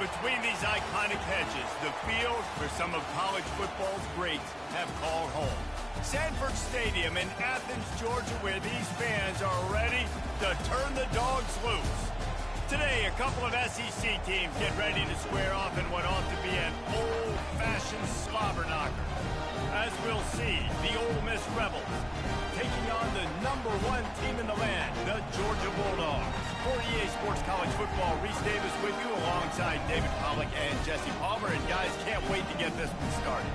Between these iconic hedges, the field for some of college football's greats have called home. Sanford Stadium in Athens, Georgia, where these fans are ready to turn the dogs loose. Today, a couple of SEC teams get ready to square off in what ought to be an old-fashioned slobber knocker. As we'll see, the Ole Miss Rebels taking on the #1 team in the land, the Georgia Bulldogs. For EA Sports College Football, Reese Davis with you alongside David Pollack and Jesse Palmer. And guys, can't wait to get this one started.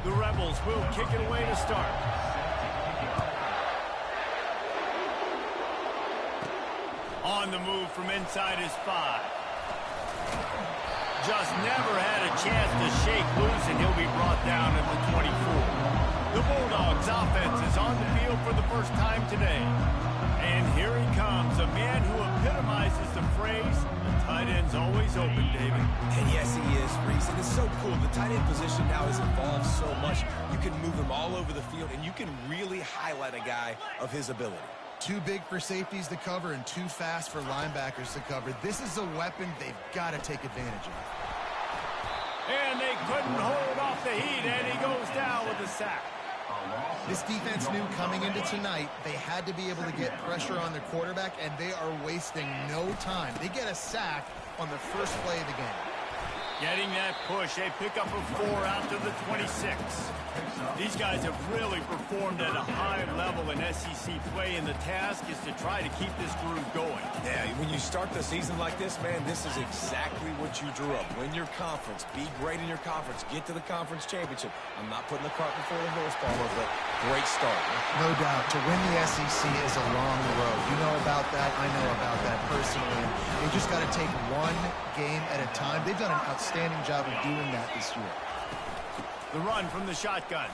The Rebels will kick it away to start. On the move from inside his 5. Just never had a chance to shake loose, and he'll be brought down at the 24. The Bulldogs offense is on the field for the first time today. And here he comes, a man who epitomizes the phrase, the tight end's always open, David. And yes, he is, Reese. And it's so cool. The tight end position now has evolved so much. You can move him all over the field, and you can really highlight a guy of his ability. Too big for safeties to cover and too fast for linebackers to cover. This is a weapon they've got to take advantage of. And they couldn't hold off the heat, and he goes down with a sack. This defense knew coming into tonight they had to be able to get pressure on their quarterback, and they are wasting no time. They get a sack on the first play of the game. Getting that push, a pickup of 4 out to the 26. These guys have really performed at a high level in SEC play, and the task is to try to keep this groove going. Yeah, when you start the season like this, man, this is exactly what you drew up. Win your conference, be great in your conference, get to the conference championship. I'm not putting the cart before the horse, Palmer, but great start. No doubt. To win the SEC is a long road. You know about that. I know about that personally. They just got to take one game at a time. They've done an outstanding job of doing that this year. The run from the shotgun.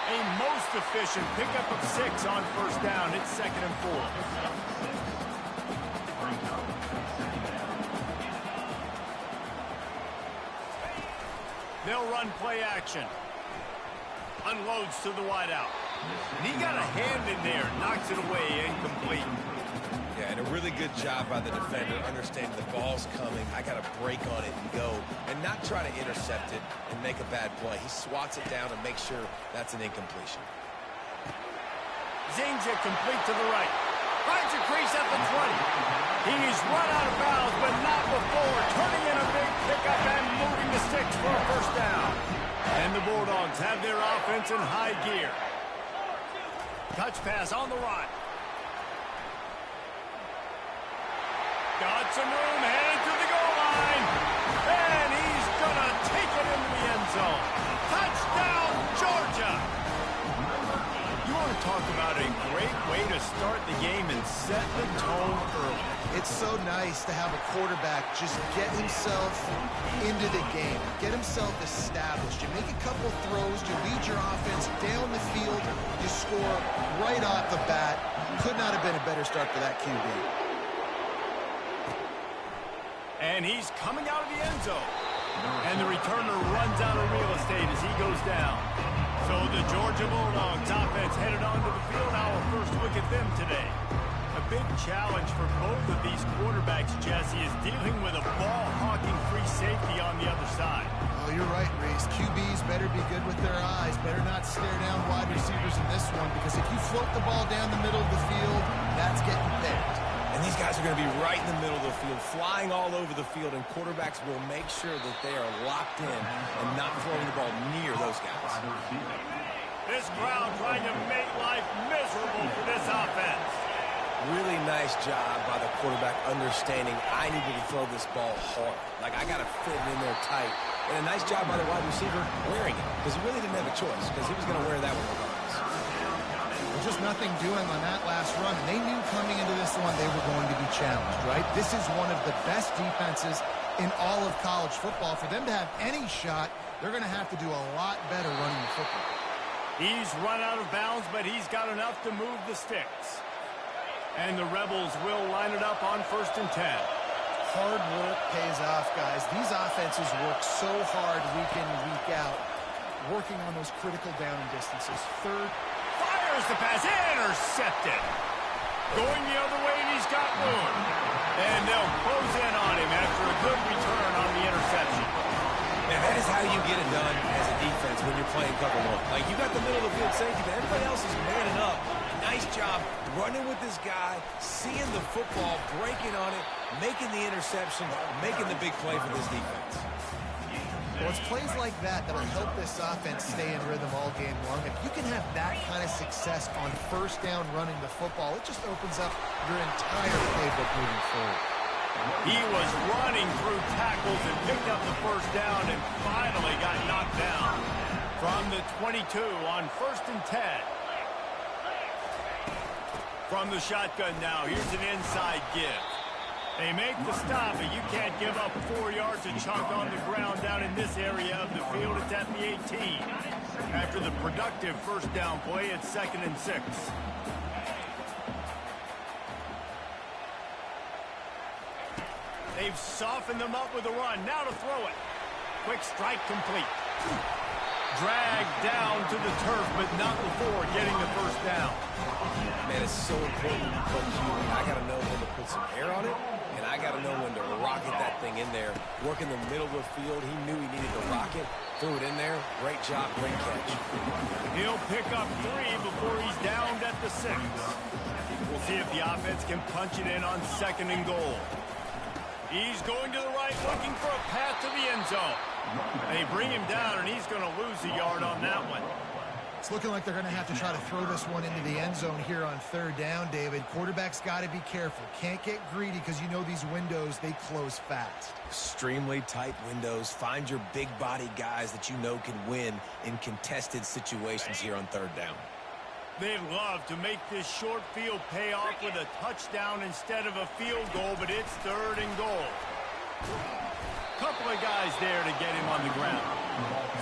A most efficient pickup of 6 on first down. It's 2nd and 4. They'll run play action. Unloads to the wideout. And he got a hand in there. Knocks it away. Incomplete. Yeah, and a really good job by the defender, understanding the ball's coming. I got to break on it and go, and not try to intercept it and make a bad play. He swats it down and makes sure that's an incompletion. Zings it complete to the right. Finds a crease at the 20. He's run out of bounds, but not before. Turning in a big pickup and moving the sticks for a first down. And the Bulldogs have their offense in high gear. Touch pass on the right. Got some room, headed to the goal line. And he's going to take it into the end zone. Touchdown, Georgia. You want to talk about a great way to start the game and set the tone early. It's so nice to have a quarterback just get himself into the game, get himself established. You make a couple throws, you lead your offense down the field, you score right off the bat. Could not have been a better start for that QB. And he's coming out of the end zone. And the returner runs out of real estate as he goes down. So the Georgia Bulldogs offense headed onto the field. Our first look at them today. A big challenge for both of these quarterbacks, Jesse, is dealing with a ball-hawking free safety on the other side. Oh, you're right, Reese. QBs better be good with their eyes. Better not stare down wide receivers in this one, because if you float the ball down the middle of the field, that's getting picked. And these guys are going to be right in the middle of the field, flying all over the field, and quarterbacks will make sure that they are locked in and not throwing the ball near those guys. This crowd trying to make life miserable for this offense. Really nice job by the quarterback understanding I needed to throw this ball hard. Like, I got to fit it in there tight. And a nice job by the wide receiver wearing it, because he really didn't have a choice, because he was going to wear that one regardless. Just nothing doing on that last run. They knew coming into this one they were going to be challenged, right? This is one of the best defenses in all of college football. For them to have any shot, they're going to have to do a lot better running the football. He's run out of bounds, but he's got enough to move the sticks. And the Rebels will line it up on 1st and 10. Hard work pays off, guys. These offenses work so hard week in and week out, working on those critical down and distances. Third. Fires the pass. Intercepted. Going the other way, and he's got room. And they'll close in on him after a good return on the interception. And that is how you get it done as a defense when you're playing cover one. Like, you got the middle of the field safety, but everybody else is manning up. Nice job running with this guy, seeing the football, breaking on it, making the interception, making the big play for this defense. Well, it's plays like that that'll help this offense stay in rhythm all game long. If you can have that kind of success on 1st down running the football, it just opens up your entire playbook moving forward. He was running through tackles and picked up the 1st down and finally got knocked down. From the 22 on 1st and 10. From the shotgun now, here's an inside give. They make the stop, but you can't give up 4 yards a chunk on the ground down in this area of the field. It's at the 18. After the productive 1st down play, it's 2nd and 6. They've softened them up with a run. Now to throw it. Quick strike complete. Dragged down to the turf, but not before getting the 1st down. Man, it's so important because I got to know when to put some air on it, and I got to know when to rocket that thing in there. Work in the middle of the field. He knew he needed to rock it. Threw it in there. Great job, great catch. He'll pick up 3 before he's downed at the 6. We'll see if the offense can punch it in on 2nd and goal. He's going to the right, looking for a path to the end zone. They bring him down, and he's going to lose a yard on that one. It's looking like they're going to have to try to throw this one into the end zone here on 3rd down, David. Quarterback's got to be careful. Can't get greedy because you know these windows, they close fast. Extremely tight windows. Find your big body guys that you know can win in contested situations here on 3rd down. They'd love to make this short field pay off with a touchdown instead of a field goal, but it's 3rd and goal. Couple of guys there to get him on the ground.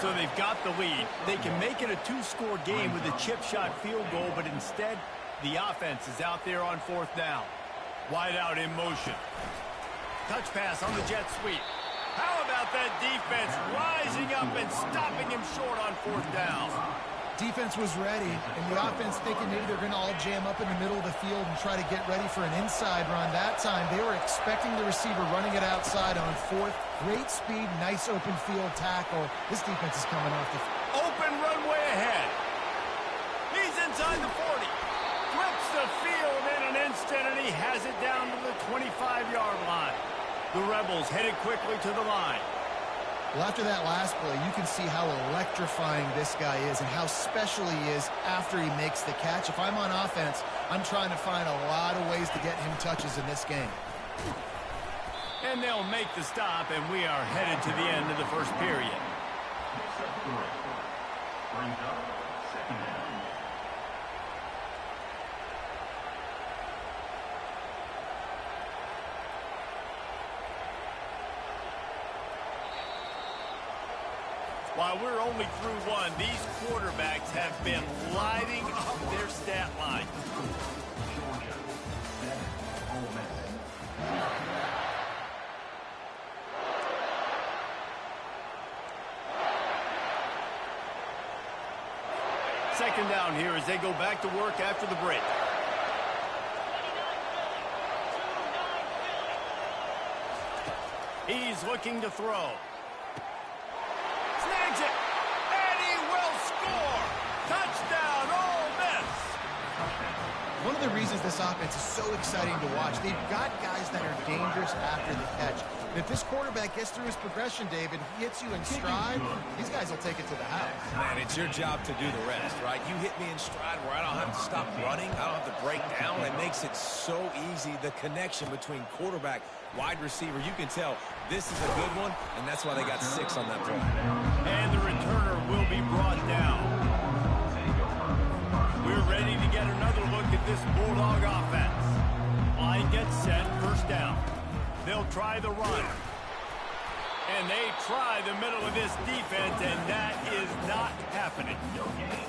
So they've got the lead. They can make it a 2-score game with a chip shot field goal, but instead, the offense is out there on 4th down. Wide out in motion. Touch pass on the jet sweep. How about that defense rising up and stopping him short on 4th down? Defense was ready, and the offense thinking maybe they're going to all jam up in the middle of the field and try to get ready for an inside run. That time, they were expecting the receiver running it outside on 4th. Great speed, nice open field tackle. This defense is coming off the open runway ahead. He's inside the 40. Flips the field in an instant, and he has it down to the 25-yard line. The Rebels headed quickly to the line. Well, after that last play, you can see how electrifying this guy is and how special he is after he makes the catch. If I'm on offense, I'm trying to find a lot of ways to get him touches in this game. And they'll make the stop, and we are headed to the end of the 1st period. While we're only through 1, these quarterbacks have been lighting up their stat line. Second down here as they go back to work after the break. He's looking to throw. Snags it, and he will score. Touchdown, Ole Miss. One of the reasons this offense is so exciting to watch, they've got guys that are dangerous after the catch. And if this quarterback gets through his progression, David, he hits you in stride, these guys will take it to the house. Man, it's your job to do the rest, right? You hit me in stride where I don't have to stop running. I don't have to break down. It makes it so easy, the connection between quarterback, wide receiver. You can tell this is a good one, and that's why they got 6 on that play. And the returner will be brought down. We're ready to get another look at this Bulldog offense. Line gets set, 1st down. They'll try the run. And they try the middle of this defense, and that is not happening. happening.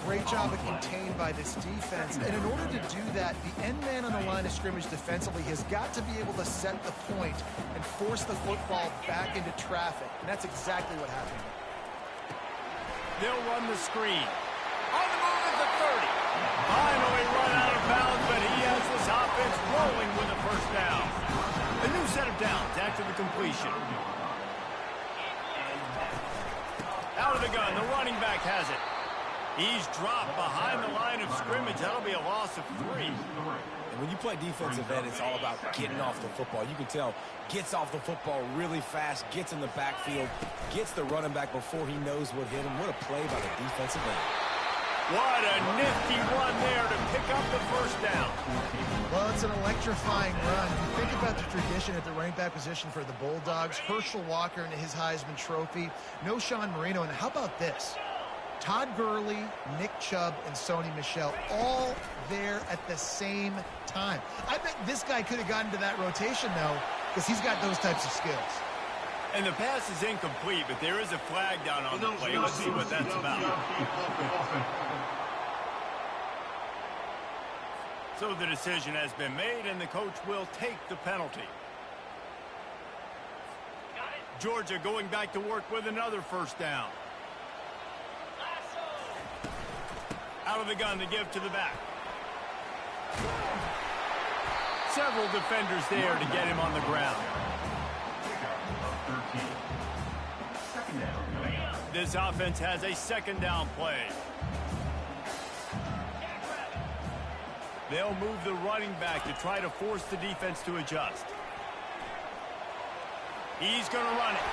Great job of contained by this defense. And in order to do that, the end man on the line of scrimmage defensively has got to be able to set the point and force the football back into traffic. And that's exactly what happened. They'll run the screen. On the move at the 30. Finally run out of bounds, but he has this offense rolling with a first down. A new set of downs after the completion. Out of the gun, the running back has it. He's dropped behind the line of scrimmage. That'll be a loss of 3. And when you play defensive end, it's all about getting off the football. You can tell, gets off the football really fast, gets in the backfield, gets the running back before he knows what hit him. What a play by the defensive end. What a nifty run there to pick up the first down. Well, it's an electrifying run. You think about the tradition at the running back position for the Bulldogs. Herschel Walker into his Heisman Trophy. No Sean Marino. And how about this? Todd Gurley, Nick Chubb, and Sony Michel all there at the same time. I bet this guy could have gotten to that rotation, though, because he's got those types of skills. And the pass is incomplete, but there is a flag down on the play. Let's see what that's about. So the decision has been made, and the coach will take the penalty. Georgia going back to work with another first down. Out of the gun to give to the back. Several defenders there to get him on the ground. This offense has a second down play. They'll move the running back to try to force the defense to adjust. He's going to run it.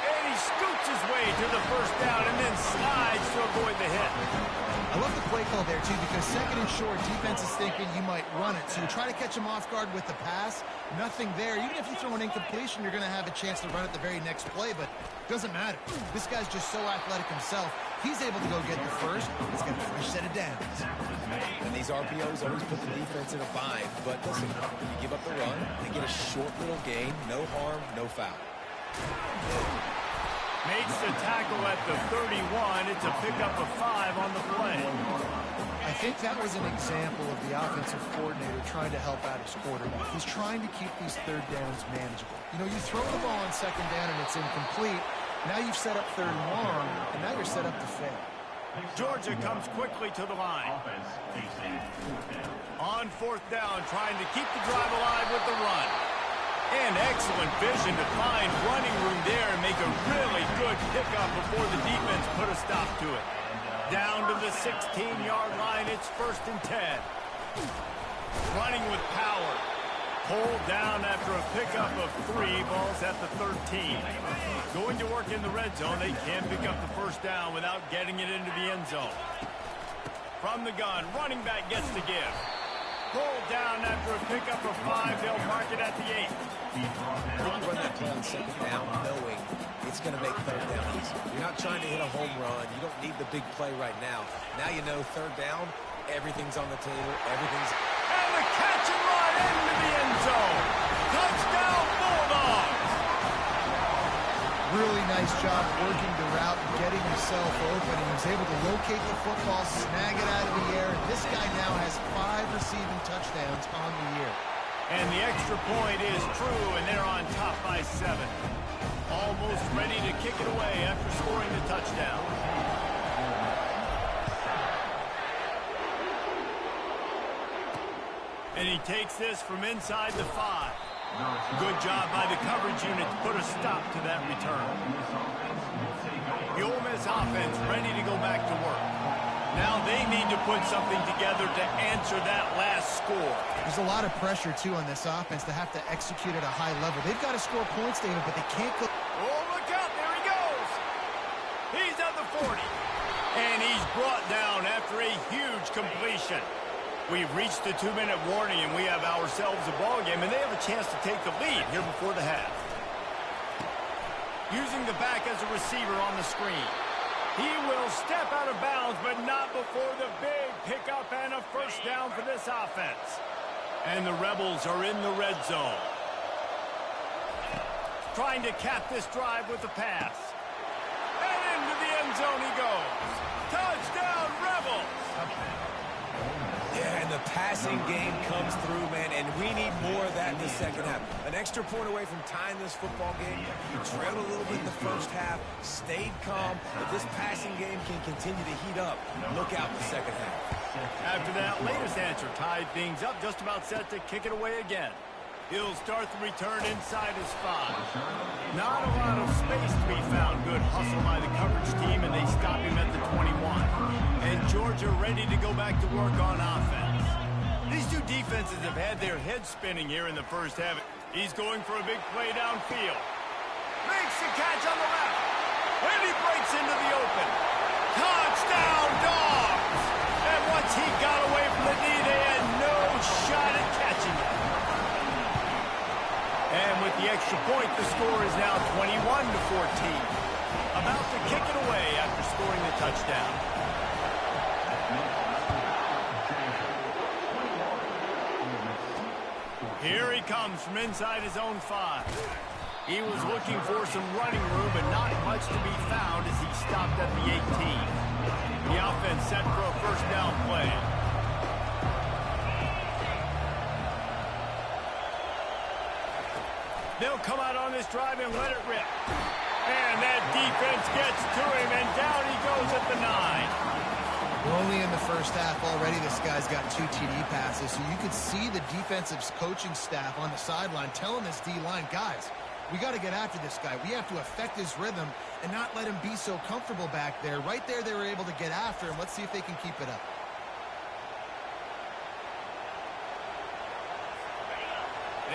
And he scoots his way to the first down and then slides to avoid the hit. I love the play call there, too, because second and short, defense is thinking you might run it. So you try to catch him off guard with the pass. Nothing there. Even if you throw an incompletion, you're going to have a chance to run it the very next play, but it doesn't matter. This guy's just so athletic himself. He's able to go get the first. He's got a fresh set of downs. And these RPOs always put the defense in a bind. But listen, you give up the run, they get a short little gain, no harm, no foul. Makes the tackle at the 31. It's a pickup of 5 on the play. I think that was an example of the offensive coordinator trying to help out his quarterback. He's trying to keep these third downs manageable. You know, you throw the ball on second down and it's incomplete. Now you've set up third and long, and now you're set up to fail. Georgia comes quickly to the line. On fourth down, trying to keep the drive alive with the run. And excellent vision to find running room there and make a really good pickup before the defense put a stop to it. Down to the 16-yard line, it's 1st and 10. Running with power. Pulled down after a pickup of 3, balls at the 13. Going to work in the red zone, they can pick up the first down without getting it into the end zone. From the gun, running back gets to give. Pulled down after a pickup of 5, they'll mark it at the 8. You run that play on second down knowing it's going to make third down easy. You're not trying to hit a home run. You don't need the big play right now. Now you know third down, everything's on the table, everything's... And the catch and run into the end zone. Touchdown, Bulldogs! Really nice job working the route and getting himself open. He was able to locate the football, snag it out of the air. This guy now has 5 receiving touchdowns on the year. And the extra point is true, and they're on top by 7. Almost ready to kick it away after scoring the touchdown. And he takes this from inside the 5. Good job by the coverage unit to put a stop to that return. The Ole Miss offense ready to go back to work. Now they need to put something together to answer that last score. There's a lot of pressure, too, on this offense to have to execute at a high level. They've got to score points, David, but they can't go... Oh, look out. There he goes. He's at the 40. And he's brought down after a huge completion. We've reached the 2-minute warning, and we have ourselves a ball game, and they have a chance to take the lead here before the half. Using the back as a receiver on the screen. He will step out of bounds, but not before the big pickup and a first down for this offense. And the Rebels are in the red zone. Trying to cap this drive with the pass. And into the end zone he goes. Touchdown! passing game comes through, man, and we need more of that in the second half. An extra point away from tying this football game. We trailed a little bit in the first half, stayed calm. If this passing game can continue to heat up, look out in the second half. After that latest answer tied things up, just about set to kick it away again. He'll start the return inside his 5. Not a lot of space to be found. Good hustle by the coverage team, and they stop him at the 21. And Georgia ready to go back to work on offense. These two defenses have had their heads spinning here in the first half. He's going for a big play downfield. Makes the catch on the left. And he breaks into the open. Touchdown, Dogs! And once he got away from the knee, they had no shot at catching it. And with the extra point, the score is now 21-14. About to kick it away after scoring the touchdown. Here he comes from inside his own 5. He was looking for some running room, but not much to be found as he stopped at the 18. The offense set for a first down play. They'll come out on this drive and let it rip. And that defense gets to him, and down he goes at the 9. We're only in the first half already. This guy's got 2 TD passes, so you could see the defensive coaching staff on the sideline telling this D-line, guys, we got to get after this guy. We have to affect his rhythm and not let him be so comfortable back there. Right there, they were able to get after him. Let's see if they can keep it up.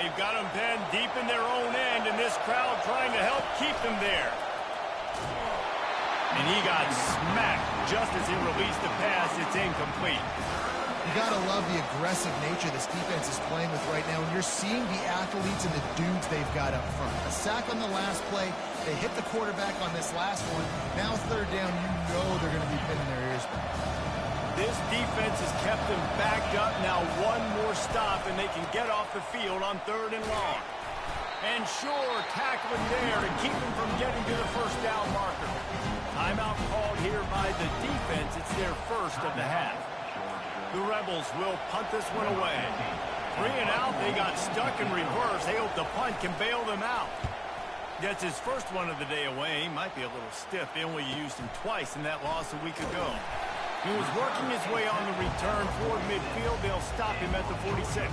They've got him pinned deep in their own end, and this crowd trying to help keep them there. And he got smacked just as he released the pass. It's incomplete. You got to love the aggressive nature this defense is playing with right now, and you're seeing the athletes and the dudes they've got up front. A sack on the last play. They hit the quarterback on this last one. Now third down, you know they're going to be pinning their ears back. This defense has kept them backed up. Now one more stop, and they can get off the field on 3rd and long. And sure, tackling there to keep them from getting to the first down marker. Timeout called here by the defense. It's their first of the half. The Rebels will punt this one away. 3 and out, they got stuck in reverse. They hope the punt can bail them out. Gets his first one of the day away. He might be a little stiff. They only used him twice in that loss a week ago. He was working his way on the return toward midfield. They'll stop him at the 46.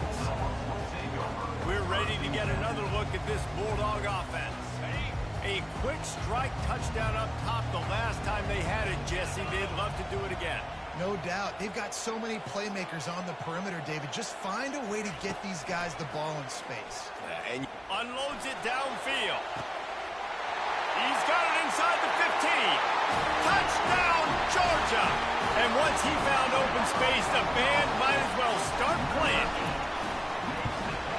We're ready to get another look at this Bulldog offense. A quick strike touchdown up top the last time they had it, Jesse. They'd love to do it again. No doubt. They've got so many playmakers on the perimeter, David. Just find a way to get these guys the ball in space. And unloads it downfield. He's got it inside the 15. Touchdown, Georgia! And once he found open space, the band might as well start playing.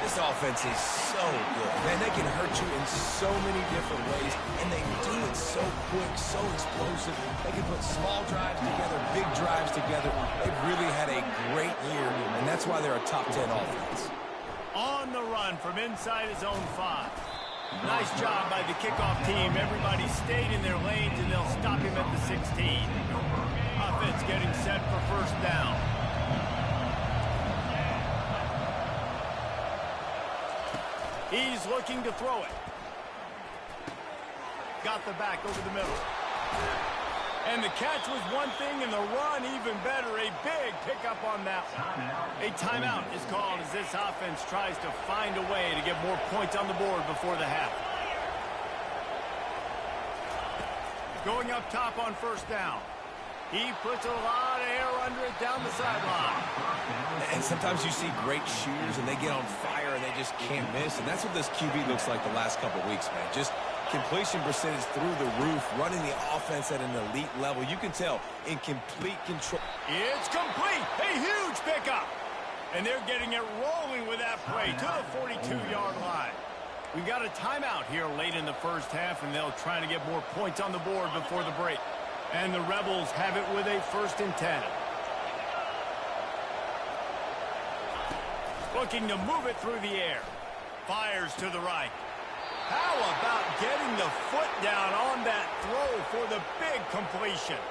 This offense is so good. Man, they can hurt you in so many different ways, and they do it so quick, so explosive. They can put small drives together, big drives together. They've really had a great year, and that's why they're a top 10 offense. On the run from inside his own 5. Nice job by the kickoff team. Everybody stayed in their lanes, and they'll stop him at the 16. Offense getting set for first down. He's looking to throw it. Got the back over the middle. And the catch was one thing, and the run even better. A big pickup on that one. A timeout is called as this offense tries to find a way to get more points on the board before the half. Going up top on first down. He puts a lot of air under it down the sideline. And sometimes you see great shooters, and they get on fire, and they just can't miss. And that's what this QB looks like the last couple weeks, man. Just completion percentage through the roof, running the offense at an elite level. You can tell in complete control. It's complete. A huge pickup. And they're getting it rolling with that play to the 42-yard line. We've got a timeout here late in the first half, and they'll try to get more points on the board before the break. And the Rebels have it with a 1st and 10. Looking to move it through the air. Fires to the right. How about getting the foot down on that throw for the big completion?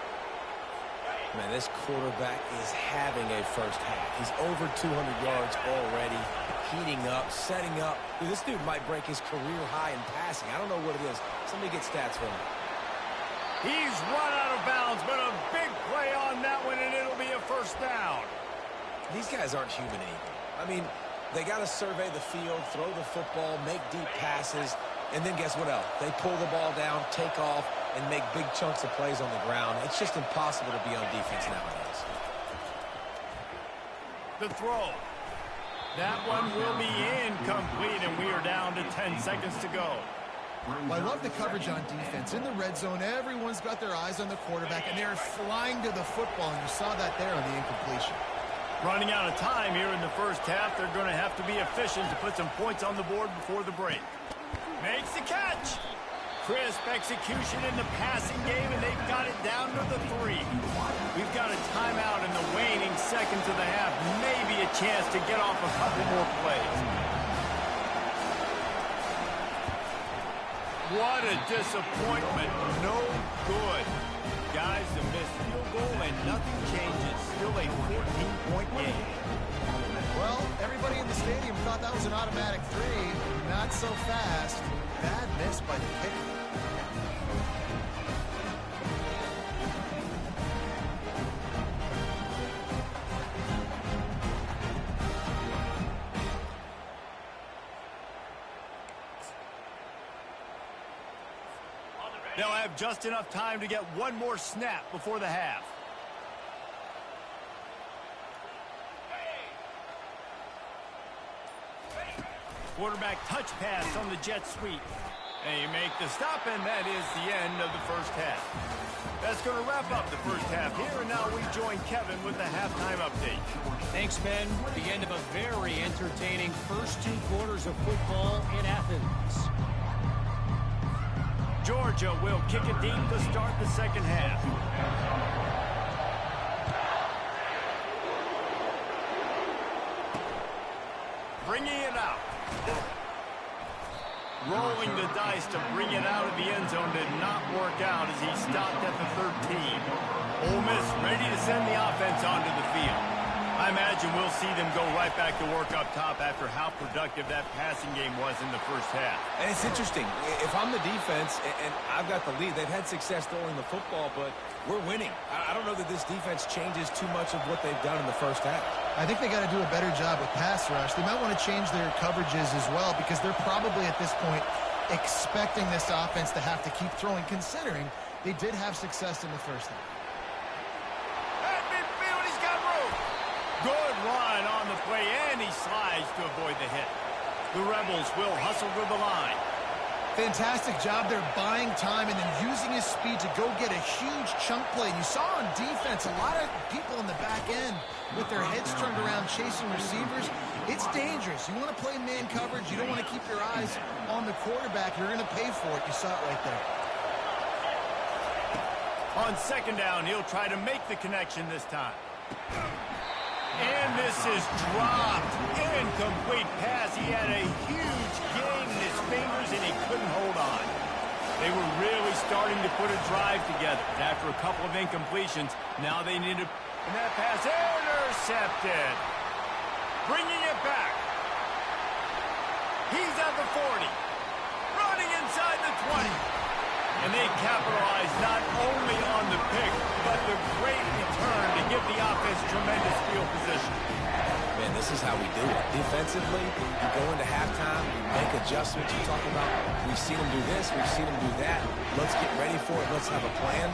Man, this quarterback is having a first half. He's over 200 yards already, heating up, setting up. Dude, this dude might break his career high in passing. I don't know what it is. Somebody get stats for him. He's run out of bounds, but a big play on that one, and it'll be a first down. These guys aren't human anymore. I mean, they got to survey the field, throw the football, make deep passes, and then guess what else? They pull the ball down, take off, and make big chunks of plays on the ground. It's just impossible to be on defense nowadays. The throw. That one will be incomplete, and we are down to 10 seconds to go. Well, I love the coverage on defense. In the red zone, everyone's got their eyes on the quarterback, and they're flying to the football, and you saw that there on the incompletion. Running out of time here in the first half. They're going to have to be efficient to put some points on the board before the break. Makes the catch. Crisp execution in the passing game, and they've got it down to the 3. We've got a timeout in the waning seconds of the half. Maybe a chance to get off a couple more plays. What a disappointment. No good. Guys, a missed field goal, and nothing changes. Still a 14-point game. Well, everybody in the stadium thought that was an automatic 3. Not so fast. Bad miss by the kicker. They'll have just enough time to get one more snap before the half. Quarterback touch pass on the jet sweep. And you make the stop, and that is the end of the first half. That's going to wrap up the first half here, and now we join Kevin with the halftime update. Thanks, Ben. The end of a very entertaining first 2 quarters of football in Athens. Georgia will kick it deep to start the second half. Bringing it out. Rolling the dice to bring it out of the end zone did not work out as he stopped at the 13. Ole Miss ready to send the offense onto the field. I imagine we'll see them go right back to work up top after how productive that passing game was in the first half. And it's interesting. If I'm the defense and I've got the lead, they've had success throwing the football, but we're winning. I don't know that this defense changes too much of what they've done in the first half. I think they got to do a better job with pass rush. They might want to change their coverages as well because they're probably at this point expecting this offense to have to keep throwing, considering they did have success in the first half. At midfield, he's got room. Good run on the play, and he slides to avoid the hit. The Rebels will hustle to the line. Fantastic job there buying time and then using his speed to go get a huge chunk play. And you saw on defense a lot of people in the back end with their heads turned around chasing receivers. It's dangerous. You want to play man coverage. You don't want to keep your eyes on the quarterback. You're going to pay for it. You saw it right there. On second down, he'll try to make the connection this time. And this is dropped. Incomplete pass. He had a huge gain in his fingers, and he couldn't hold on. They were really starting to put a drive together. After a couple of incompletions, now they need to... And that pass intercepted. Bringing it back. He's at the 40. Running inside the 20. And they capitalize not only on the pick, but the great return to give the offense tremendous field position. Man, this is how we do it. Defensively, you go into halftime, you make adjustments. You talk about, we've seen them do this, we've seen them do that. Let's get ready for it. Let's have a plan.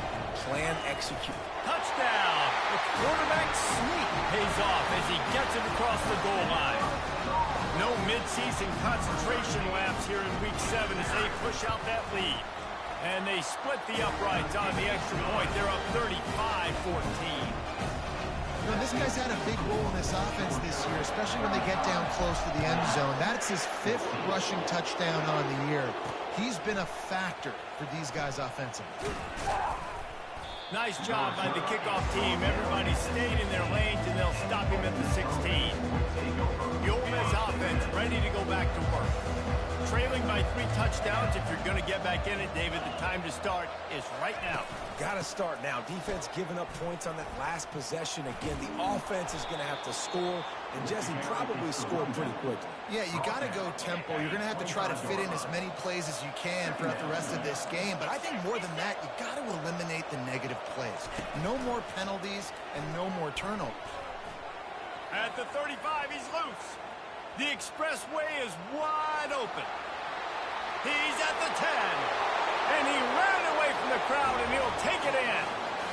Plan, execute. Touchdown! The quarterback sneak pays off as he gets it across the goal line. No mid-season concentration laps here in Week 7 as they push out that lead. And they split the uprights on the extra point. They're up 35-14. You know, this guy's had a big role in this offense this year, especially when they get down close to the end zone. That's his 5th rushing touchdown on the year. He's been a factor for these guys offensively. Nice job by the kickoff team. Everybody stayed in their lanes, and they'll stop him at the 16. The Ole Miss offense ready to go back to work. Trailing by 3 touchdowns. If you're going to get back in it, David, the time to start is right now. Got to start now. Defense giving up points on that last possession. Again, the offense is going to have to score, and Jesse probably scored pretty quickly. Yeah, you got to go tempo. You're going to have to try to fit in as many plays as you can throughout the rest of this game. But I think more than that, you got to eliminate the negative plays. No more penalties and no more turnovers. At the 35, he's loose. The expressway is wide open. He's at the 10. And he ran away from the crowd, and he'll take it in.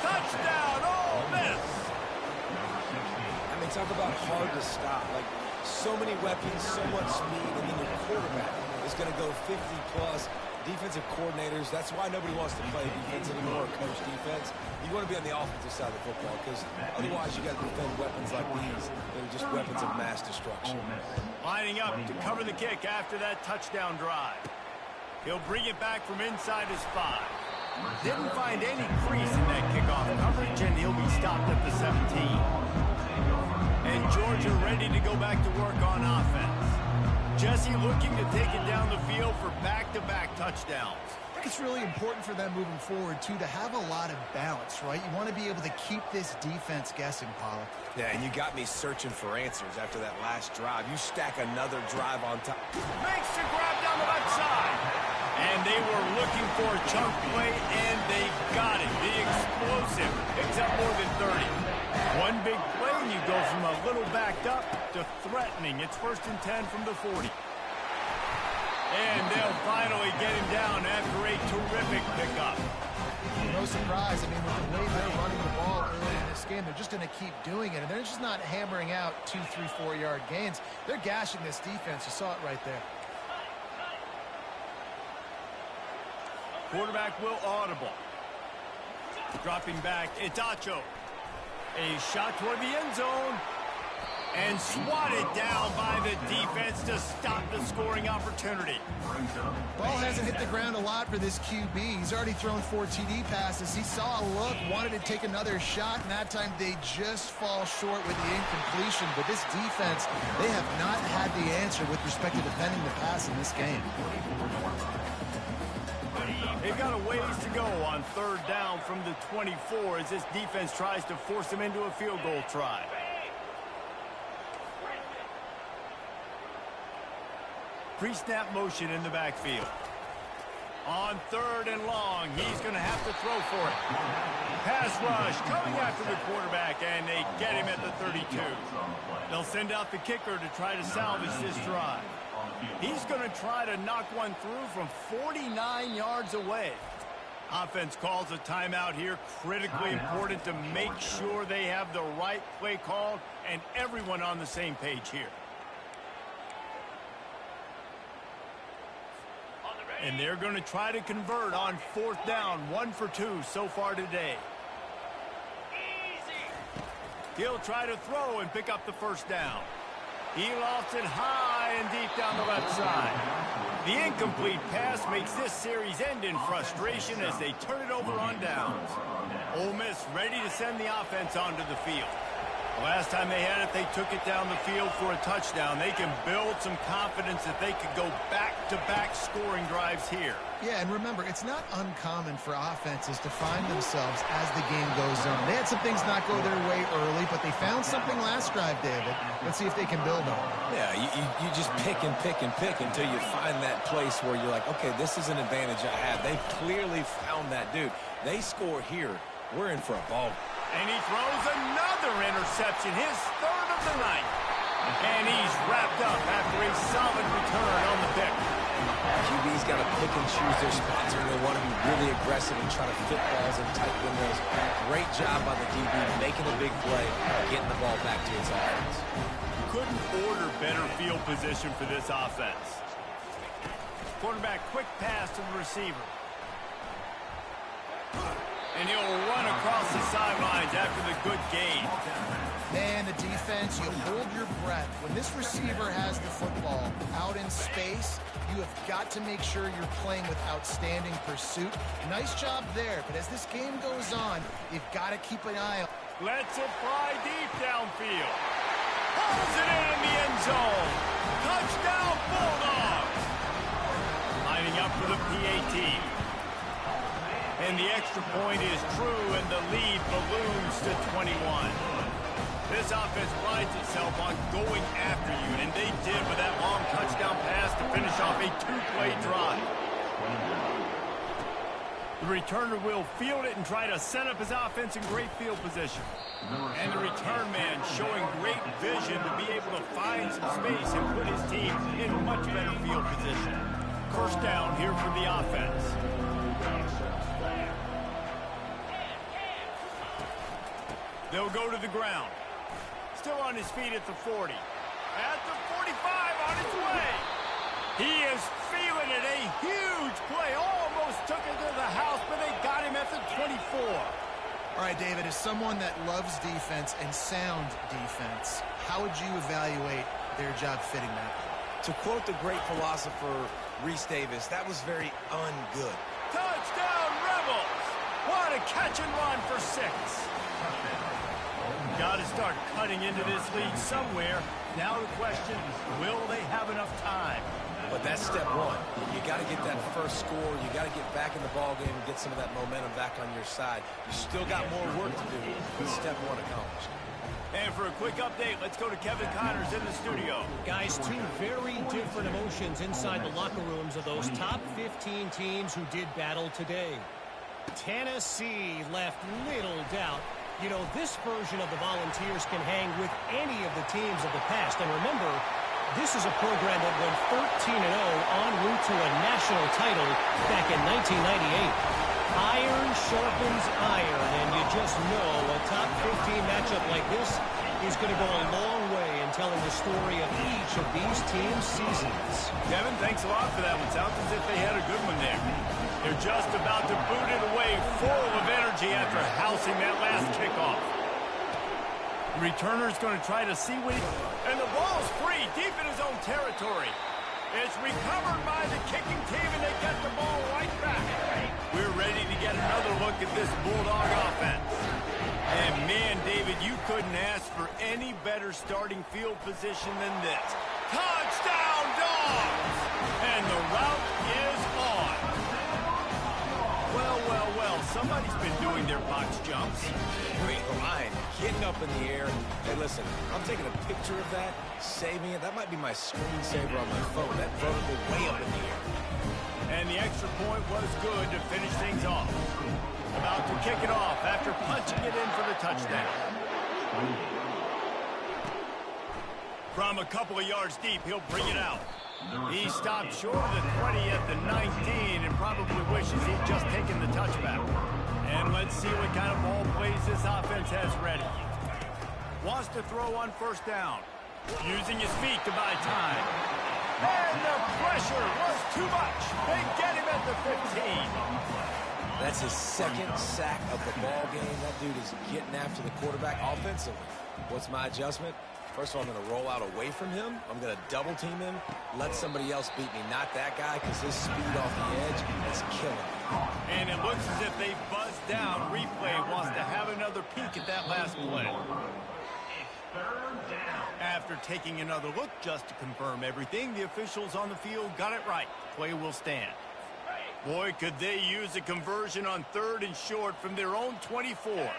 Touchdown, Ole Miss. I mean, talk about hard to stop. Like, so many weapons, so much speed, and then your quarterback is going to go 50-plus. Defensive coordinators, that's why nobody wants to play defense anymore, coach defense. You want to be on the offensive side of the football because otherwise you got to defend weapons like these that are just weapons of mass destruction. Lining up to cover the kick after that touchdown drive. He'll bring it back from inside his 5. Didn't find any crease in that kickoff coverage, and he'll be stopped at the 17. And Georgia ready to go back to work on offense. Jesse looking to take it down the field for back-to-back touchdowns. I think it's really important for them moving forward, too, to have a lot of balance, right? You want to be able to keep this defense guessing, Pollock. Yeah, and you got me searching for answers after that last drive. You stack another drive on top. Makes the grab down the left side. And they were looking for a chunk play, and they got it. The explosive picks up more than 30. One big play, and you go from a little backed up to threatening. It's 1st and 10 from the 40. And they'll finally get him down after a terrific pickup. No surprise. I mean, with the way they're running the ball early in this game, they're just going to keep doing it. And they're just not hammering out 2, 3, 4-yard gains. They're gashing this defense. You saw it right there. Quarterback will audible. Dropping back, it's Acho. A shot toward the end zone. And swatted down by the defense to stop the scoring opportunity. Ball hasn't hit the ground a lot for this QB. He's already thrown 4 TD passes. He saw a look, wanted to take another shot, and that time they just fall short with the incompletion. But this defense, they have not had the answer with respect to defending the pass in this game. They've got a ways to go on 3rd down from the 24 as this defense tries to force them into a field goal try. Pre-snap motion in the backfield. On 3rd and long, he's going to have to throw for it. Pass rush coming after the quarterback, and they get him at the 32. They'll send out the kicker to try to salvage this drive. He's going to try to knock one through from 49 yards away. Offense calls a timeout here. Critically important to make sure they have the right play called and everyone on the same page here. And they're going to try to convert on 4th down. 1 for 2 so far today. He'll try to throw and pick up the 1st down. He lofts it high and deep down the left side. The incomplete pass makes this series end in frustration as they turn it over on downs. Ole Miss ready to send the offense onto the field. The last time they had it, they took it down the field for a touchdown. They can build some confidence that they could go back-to-back scoring drives here. Yeah, and remember, it's not uncommon for offenses to find themselves as the game goes on. They had some things not go their way early, but they found something last drive, David. Let's see if they can build on it. Yeah, you just pick and pick and pick until you find that place where you're like, okay, this is an advantage I have. They've clearly found that, dude. They score here. We're in for a ball. And he throws another interception, his 3rd of the night. And he's wrapped up after a solid return on the pick. QB's got to pick and choose their spots when they want to be really aggressive and try to fit balls in tight windows. Great job by the DB making a big play, getting the ball back to his offense. Couldn't order better field position for this offense. Quarterback quick pass to the receiver. And he'll run across the sidelines after the good gain. Man, the defense, you hold your breath. When this receiver has the football out in space, you have got to make sure you're playing with outstanding pursuit. Nice job there, but as this game goes on, you've got to keep an eye on. Lets it fly deep downfield. Pulls it in the end zone. Touchdown, Bulldogs. Lining up for the PAT. And the extra point is true, and the lead balloons to 21. This offense prides itself on going after you, and they did with that long touchdown pass to finish off a two-play drive. The returner will field it and try to set up his offense in great field position. And the return man showing great vision to be able to find some space and put his team in much better field position. First down here for the offense. They'll go to the ground. Still on his feet at the 40. At the 45, on his way. He is feeling it. A huge play. Almost took it to the house, but they got him at the 24. All right, David, as someone that loves defense and sound defense, how would you evaluate their job fitting that? To quote the great philosopher Reese Davis, that was very ungood. Touchdown, Rebels! What a catch and run for 6. Got to start cutting into this lead somewhere. Now the question, will they have enough time? But that's step one. You got to get that first score. You got to get back in the ball game and get some of that momentum back on your side. You still got more work to do, but step one accomplished. And for a quick update, let's go to Kevin Connors in the studio. Guys, two very different emotions inside the locker rooms of those top 15 teams who did battle today. Tennessee left little doubt. You know, this version of the Volunteers can hang with any of the teams of the past. And remember, this is a program that went 13-0 en route to a national title back in 1998. Iron sharpens iron, and you just know a top 15 matchup like this is going to go a long way in telling the story of each of these teams' seasons. Kevin, thanks a lot for that one. Sounds as if they had a good one there. They're just about to boot it away, full of energy after housing that last kickoff. The returner's going to try to see what and the ball's free, deep in his own territory. It's recovered by the kicking team, and they get the ball right back. We're ready to get another look at this Bulldog offense. And man, David, you couldn't ask for any better starting field position than this. Touchdown, Dogs! And the route is on. Well, somebody's been doing their box jumps. Great line, getting up in the air. Hey, listen, I'm taking a picture of that, saving it. That might be my screensaver on my phone, that vertical way up in the air. And the extra point was good to finish things off. About to kick it off after punching it in for the touchdown. From a couple of yards deep, he'll bring it out. He stopped short of the 20 at the 19 and probably wishes he'd just taken the touchback. And let's see what kind of ball plays this offense has ready. Wants to throw on first down. Using his feet to buy time. And the pressure was too much. They get him at the 15. That's his second sack of the ball game. That dude is getting after the quarterback offensively. What's my adjustment? First of all, I'm going to roll out away from him. I'm going to double team him. Let somebody else beat me, not that guy, because his speed off the edge is killing me. And it looks as if they buzzed down. Replay wants to have another peek at that last play. After taking another look just to confirm everything, the officials on the field got it right. Play will stand. Boy, could they use a conversion on 3rd and short from their own 24.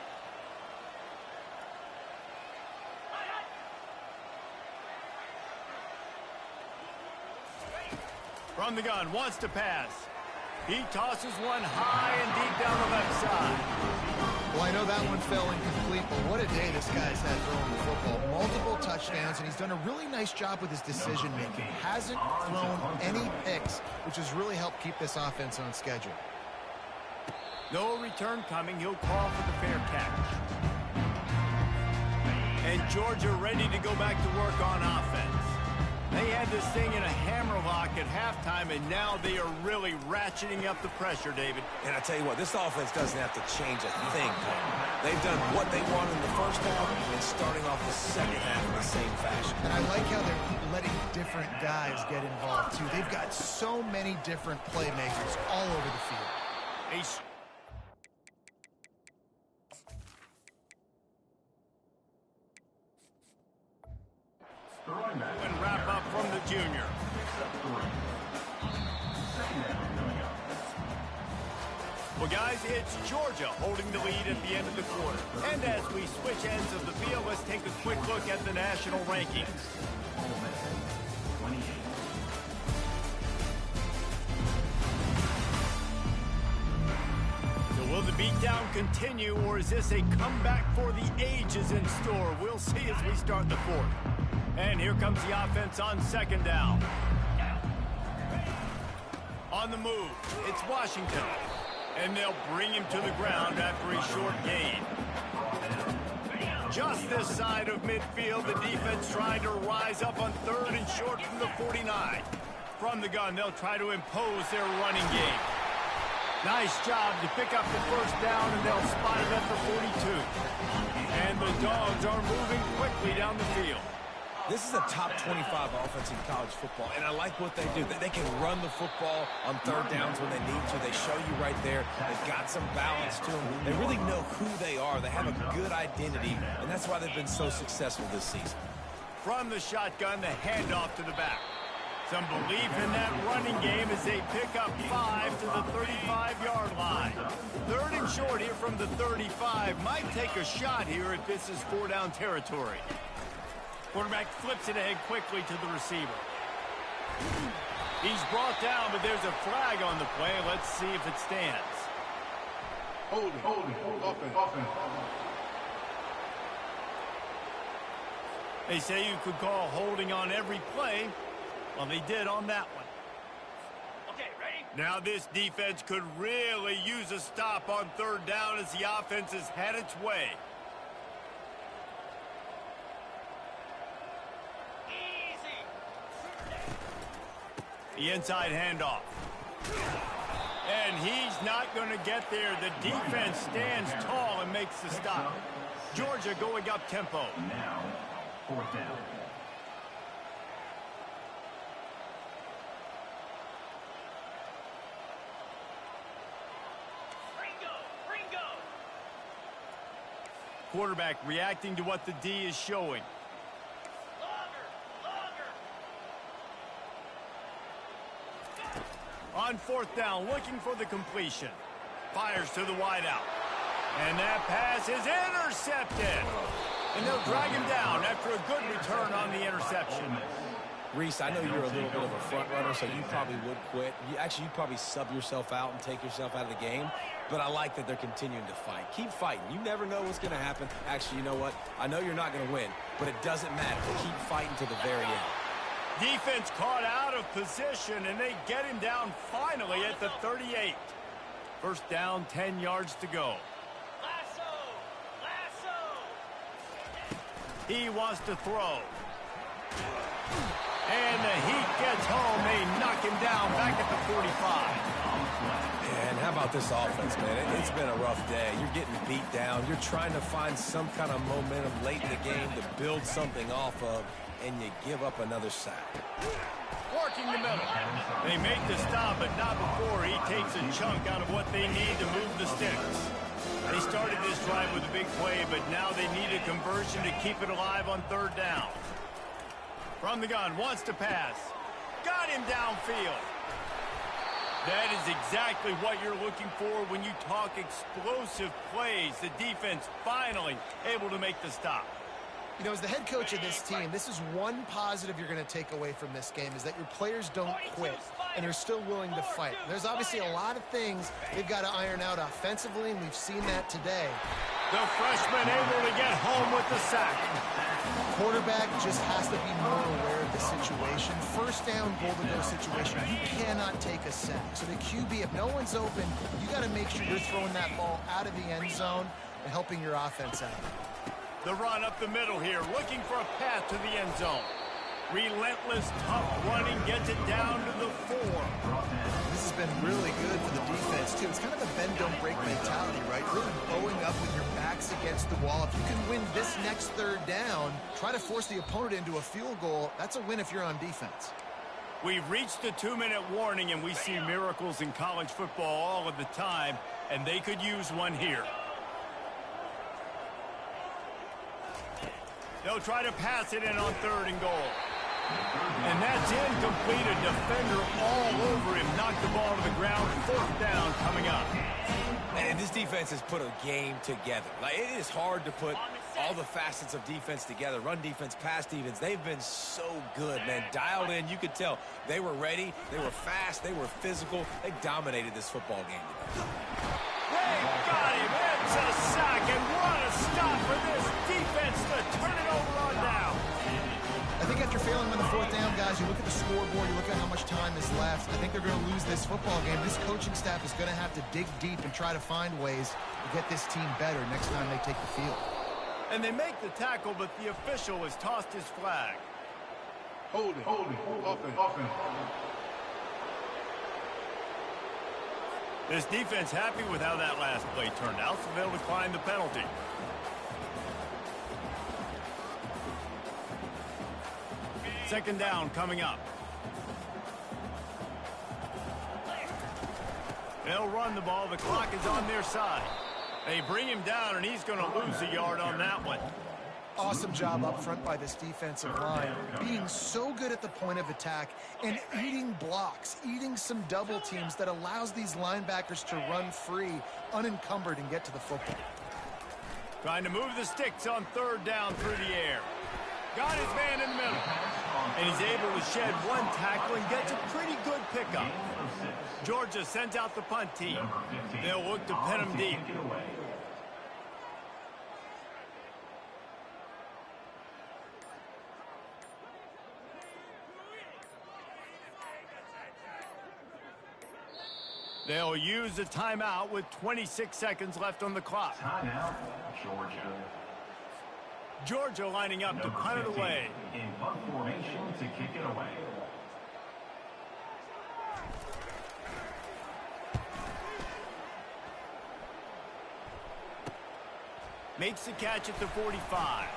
From the gun, wants to pass. He tosses one high and deep down the left side. Well, I know that one fell incomplete, but what a day this guy's had throwing the football. Multiple touchdowns, and he's done a really nice job with his decision-making. Hasn't thrown any picks, which has really helped keep this offense on schedule. No return coming. He'll call for the fair catch. And Georgia ready to go back to work on offense. They had this thing in a hammerlock at halftime, and now they are really ratcheting up the pressure, David. And I tell you what, this offense doesn't have to change a thing. They've done what they wanted in the first half and starting off the second half in the same fashion. And I like how they're letting different guys get involved, too. They've got so many different playmakers all over the field. And wrap up from the junior. Well, guys, it's Georgia holding the lead at the end of the quarter. And as we switch ends of the field, let's take a quick look at the national rankings. So will the beatdown continue, or is this a comeback for the ages in store? We'll see as we start the fourth. And here comes the offense on second down. On the move, it's Washington. And they'll bring him to the ground after a short gain. Just this side of midfield, the defense trying to rise up on third and short from the 49. From the gun, they'll try to impose their running game. Nice job to pick up the first down, and they'll spot it at the 42. And the Dogs are moving quickly down the field. This is a top 25 offense in college football, and I like what they do. They can run the football on third downs when they need to. They show you right there. They've got some balance to them. They really know who they are. They have a good identity, and that's why they've been so successful this season. From the shotgun, the handoff to the back. Some belief in that running game as they pick up 5 to the 35-yard line. Third and short here from the 35. Might take a shot here if this is four-down territory. Quarterback flips it ahead quickly to the receiver. He's brought down, but there's a flag on the play. Let's see if it stands. Holding, offense. They say you could call holding on every play. Well, they did on that one. Okay, ready? Now this defense could really use a stop on third down as the offense has had its way. The inside handoff. And he's not going to get there. The defense stands tall and makes the stop. Georgia going up tempo. Now, fourth down. Ringo. Quarterback reacting to what the D is showing. On fourth down, looking for the completion. Fires to the wideout. And that pass is intercepted. And they'll drag him down after a good return on the interception. Reese, I know you're a little bit of a front runner, so you probably would quit. You'd probably sub yourself out and take yourself out of the game. But I like that they're continuing to fight. Keep fighting. You never know what's going to happen. Actually, you know what? I know you're not going to win, but it doesn't matter. Keep fighting to the very end. Defense caught out of position, and they get him down finally at the 38. First down, 10 yards to go. Lasso! He wants to throw. And the heat gets home. They knock him down back at the 45. And how about this offense, man? It's been a rough day. You're getting beat down. You're trying to find some kind of momentum late in the game to build something off of, and you give up another sack. Working the middle. They make the stop, but not before he takes a chunk out of what they need to move the sticks. They started this drive with a big play, but now they need a conversion to keep it alive on third down. From the gun, wants to pass. Got him downfield. That is exactly what you're looking for when you talk explosive plays. The defense finally able to make the stop. You know, as the head coach of this team, this is one positive you're going to take away from this game, is that your players don't quit and you're still willing to fight. There's obviously a lot of things they've got to iron out offensively, and we've seen that today. The freshman able to get home with the sack. Quarterback just has to be more aware of the situation. First down, goal-to-go situation. You cannot take a sack. So the QB, if no one's open, you got to make sure you're throwing that ball out of the end zone and helping your offense out. The run up the middle here, looking for a path to the end zone. Relentless, tough running gets it down to the 4. This has been really good for the defense, too. It's kind of a bend-don't-break mentality, right? Really bowing up with your backs against the wall. If you can win this next third down, try to force the opponent into a field goal. That's a win if you're on defense. We've reached the 2-minute warning, and we see miracles in college football all of the time, and they could use one here. They'll try to pass it in on 3rd and goal. And that's incomplete. A defender all over him. Knocked the ball to the ground. 4th down coming up. And this defense has put a game together. Like, it is hard to put all the facets of defense together. Run defense, pass defense. They've been so good, man. Dialed in. You could tell they were ready. They were fast. They were physical. They dominated this football game today. They got him. It's a sack. And what a stop for this defense to turn it over on down. I think after failing on the 4th down, guys, you look at the scoreboard, you look at how much time is left. I think they're going to lose this football game. This coaching staff is going to have to dig deep and try to find ways to get this team better next time they take the field. And they make the tackle, but the official has tossed his flag. Holding. Offense. This defense happy with how that last play turned out, so they'll decline the penalty. Second down coming up. They'll run the ball. The clock is on their side. They bring him down, and he's going to lose a yard on that one. Awesome job up front by this defensive line, being so good at the point of attack and eating blocks, eating some double teams that allows these linebackers to run free, unencumbered, and get to the football. Trying to move the sticks on 3rd down through the air. Got his man in the middle. And he's able to shed one tackle and gets a pretty good pickup. Georgia sends out the punt team. They'll look to pin him deep. They'll use a timeout with 26 seconds left on the clock. Timeout, Georgia. Georgia lining up to punt it away. In punt formation to kick it away. Makes the catch at the 45.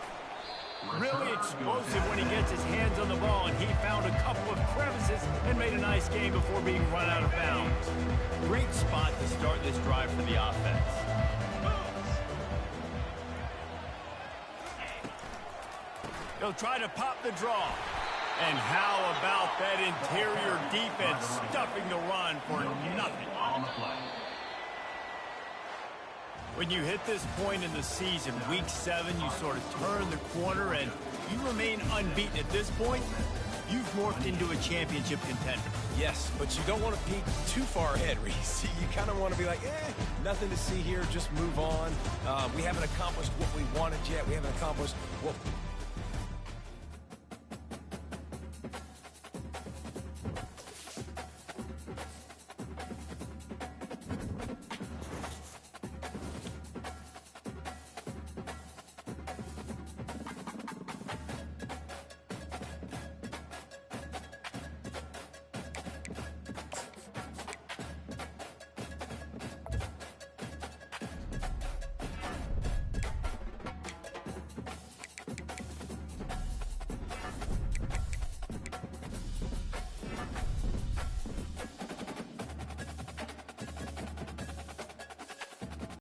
Really explosive when he gets his hands on the ball, and he found a couple of crevices and made a nice game before being run out of bounds. Great spot to start this drive for the offense. They'll try to pop the draw. And how about that interior defense stuffing the run for nothing? On the play. When you hit this point in the season, week 7, you sort of turn the corner and you remain unbeaten. At this point, you've morphed into a championship contender. Yes, but you don't want to peek too far ahead, Reese. You kind of want to be like, nothing to see here, just move on. We haven't accomplished what we wanted yet. We haven't accomplished what